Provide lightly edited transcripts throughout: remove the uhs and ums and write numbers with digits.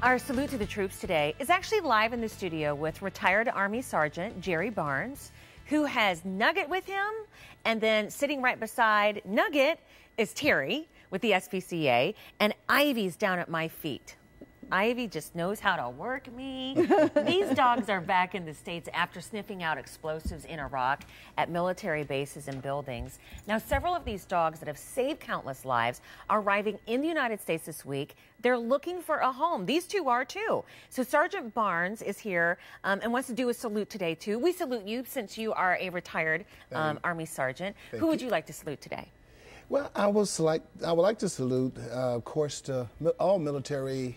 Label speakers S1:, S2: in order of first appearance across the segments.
S1: Our salute to the troops today is actually live in the studio with retired Army Sergeant Jerry Barnes, who has Nugget with him, and then sitting right beside Nugget is Terry with the SPCA, and Ivy's down at my feet. Ivy just knows how to work me. These dogs are back in the States after sniffing out explosives in Iraq at military bases and buildings. Now, several of these dogs that have saved countless lives are arriving in the United States this week. They're looking for a home. These two are, too. So Sergeant Barnes is here and wants to do a salute today, too. We salute you since you are a retired Army Sergeant. Who would you like to salute today?
S2: Well, I would like to salute, of course, to all military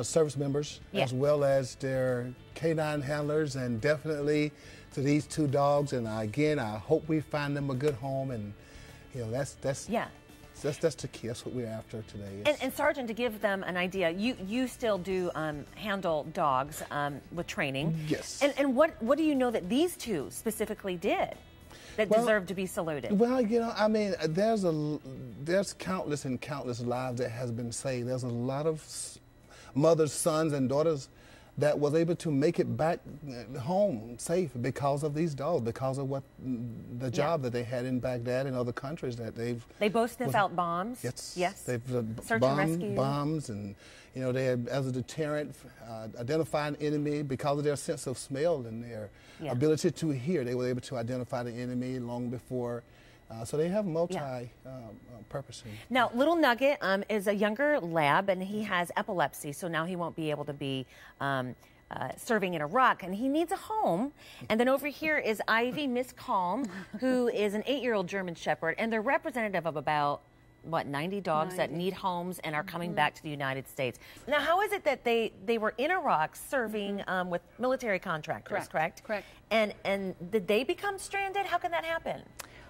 S2: service members, as well as their canine handlers, and definitely to these two dogs. And again, I hope we find them a good home. And you know, that's the key. That's what we're after today.
S1: And Sergeant, to give them an idea, you still do handle dogs with training.
S2: Yes.
S1: And what do you know that these two specifically did that deserve to be saluted?
S2: Well, you know, I mean, there's countless and countless lives that has been saved. There's a lot of mothers, sons, and daughters that was able to make it back home safe because of these dogs, because of what the job that they had in Baghdad and other countries that they
S1: both sniff out bombs.
S2: Yes. They've
S1: search and rescue
S2: bombs, and you know, they had, as a deterrent, identify an enemy because of their sense of smell and their ability to hear. They were able to identify the enemy long before. So they have multi-purpose.
S1: Now, little Nugget is a younger lab, and he has epilepsy, so now he won't be able to be serving in Iraq, and he needs a home. And then over here is Ivy, Miss Calm, who is an 8-year-old German Shepherd, and they're representative of about, what, 90 dogs that need homes and are coming back to the United States. Now, how is it that they were in Iraq serving with military contractors, correct?
S3: Correct.
S1: And did they become stranded? How can that happen?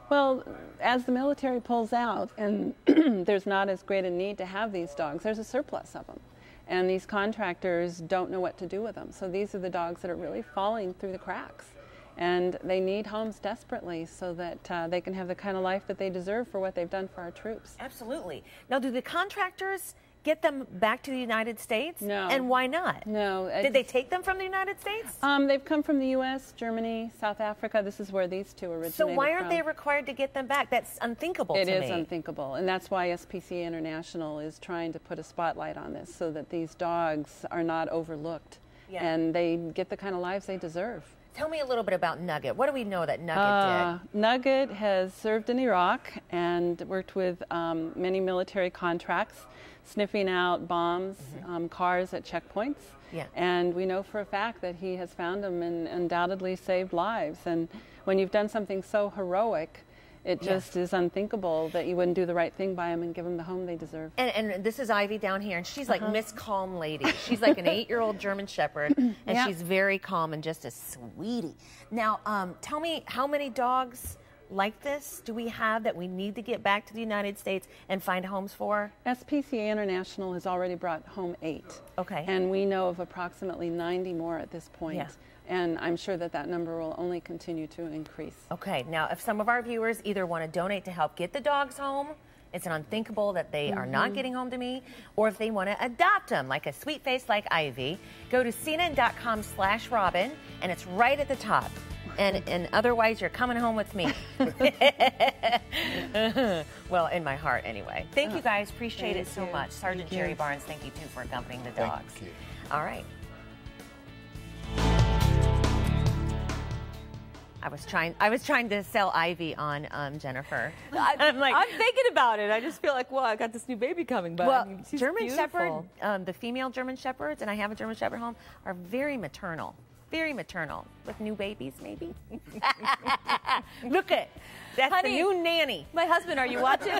S3: Well, as the military pulls out and there's not as great a need to have these dogs, there's a surplus of them. And these contractors don't know what to do with them. So these are the dogs that are really falling through the cracks. And they need homes desperately so that they can have the kind of life that they deserve for what they've done for our troops.
S1: Absolutely. Now, do the contractors get them back to the United States?
S3: No.
S1: And why not?
S3: No.
S1: Did they take them from the United States?
S3: They've come from the U.S., Germany, South Africa. This is where these two originated
S1: from. So why aren't
S3: from.
S1: they required to get them back? That's unthinkable to me.
S3: It is unthinkable, and that's why SPCA International is trying to put a spotlight on this so that these dogs are not overlooked and they get the kind of lives they deserve.
S1: Tell me a little bit about Nugget. What do we know that Nugget did?
S3: Nugget has served in Iraq and worked with many military contracts, sniffing out bombs, cars at checkpoints. And we know for a fact that he has found them and undoubtedly saved lives. And when you've done something so heroic, it just is unthinkable that you wouldn't do the right thing by them and give them the home they deserve.
S1: And this is Ivy down here, and she's like Miss Calm Lady. She's like an 8-year-old German Shepherd, and she's very calm and just a sweetie. Now, tell me, how many dogs like this do we have that we need to get back to the United States and find homes for?
S3: SPCA International has already brought home 8.
S1: Okay.
S3: And we know of approximately 90 more at this point. And I'm sure that that number will only continue to increase.
S1: Okay. Now, if some of our viewers either want to donate to help get the dogs home, it's unthinkable that they are not getting home to me, or if they want to adopt them, like a sweet face like Ivy, go to CNN.com/Robin, and it's right at the top. And otherwise, you're coming home with me. Well, in my heart, anyway. Thank you, guys. Appreciate it so much. Sergeant Jerry Barnes, thank you, too, for accompanying the dogs.
S2: Thank you.
S1: All right. I was trying to sell Ivy on Jennifer.
S4: I'm thinking about it. I just feel like, well, I got this new baby coming, but
S1: well,
S4: I mean, she's
S1: German
S4: beautiful.
S1: Shepherd, the female German Shepherds, and I have a German Shepherd home, are very maternal with new babies, maybe. Look that's
S4: Honey,
S1: the new nanny.
S4: My husband, are you watching?